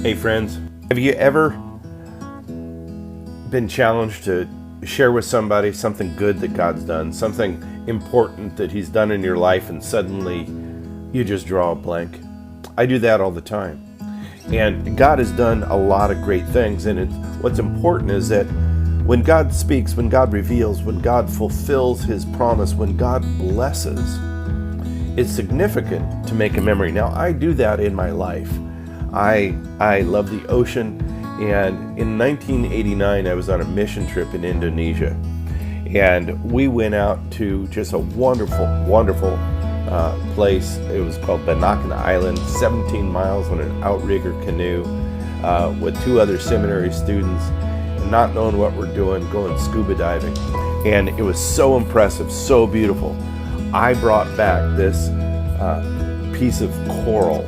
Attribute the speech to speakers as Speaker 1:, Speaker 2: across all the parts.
Speaker 1: Hey friends, have you ever been challenged to share with somebody something good that God's done, something important that He's done in your life, and suddenly you just draw a blank? I do that all the time. And God has done a lot of great things, and what's important is that when God speaks, when God reveals, when God fulfills His promise, when God blesses, it's significant to make a memory. Now, I do that in my life. I love the ocean, and in 1989 I was on a mission trip in Indonesia, and we went out to just a wonderful place. It was called Banakan Island, 17 miles on an outrigger canoe with two other seminary students, not knowing what we're doing, going scuba diving, and it was so impressive, so beautiful. I brought back this piece of coral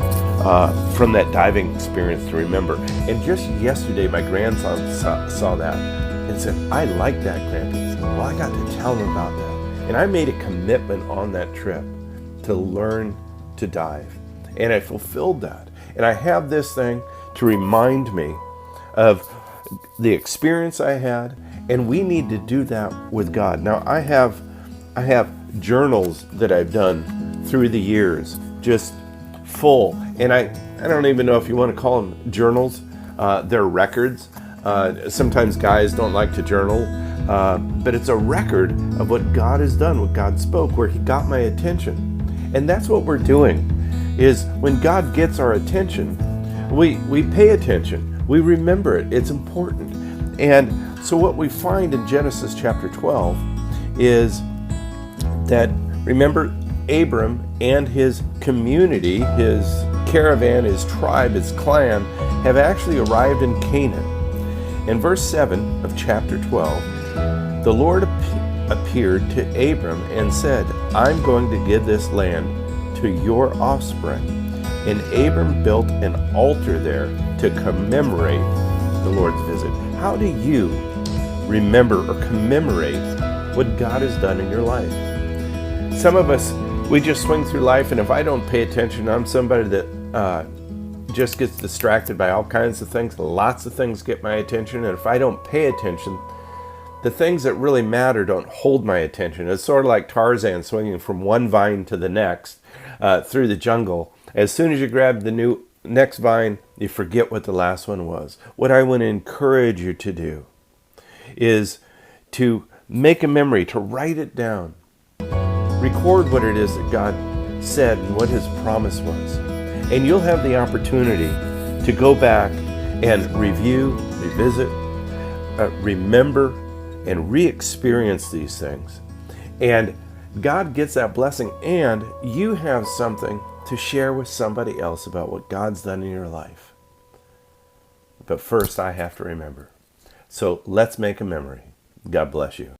Speaker 1: from that diving experience to remember. And just yesterday, my grandson saw that and said, "I like that, Grandpa." Well, I got to tell him about that. And I made a commitment on that trip to learn to dive. And I fulfilled that. And I have this thing to remind me of the experience I had, and we need to do that with God. Now, I have journals that I've done through the years, just full. And I don't even know if you want to call them journals. They're records. Sometimes guys don't like to journal, but it's a record of what God has done, what God spoke, where He got my attention. And that's what we're doing, is when God gets our attention, we pay attention. We remember it. It's important. And so what we find in Genesis chapter 12 is that, remember, Abram and his community, his caravan, his tribe, his clan, have actually arrived in Canaan. In verse 7 of chapter 12, the Lord appeared to Abram and said, "I'm going to give this land to your offspring." And Abram built an altar there to commemorate the Lord's visit. How do you remember or commemorate what God has done in your life? Some of us, we just swing through life, and if I don't pay attention, I'm somebody that just gets distracted by all kinds of things. Lots of things get my attention, and if I don't pay attention, the things that really matter don't hold my attention. It's sort of like Tarzan swinging from one vine to the next through the jungle. As soon as you grab the next vine, you forget what the last one was. What I want to encourage you to do is to make a memory, to write it down. Record what it is that God said and what His promise was. And you'll have the opportunity to go back and review, revisit, remember, and re-experience these things. And God gets that blessing, and you have something to share with somebody else about what God's done in your life. But first, I have to remember. So let's make a memory. God bless you.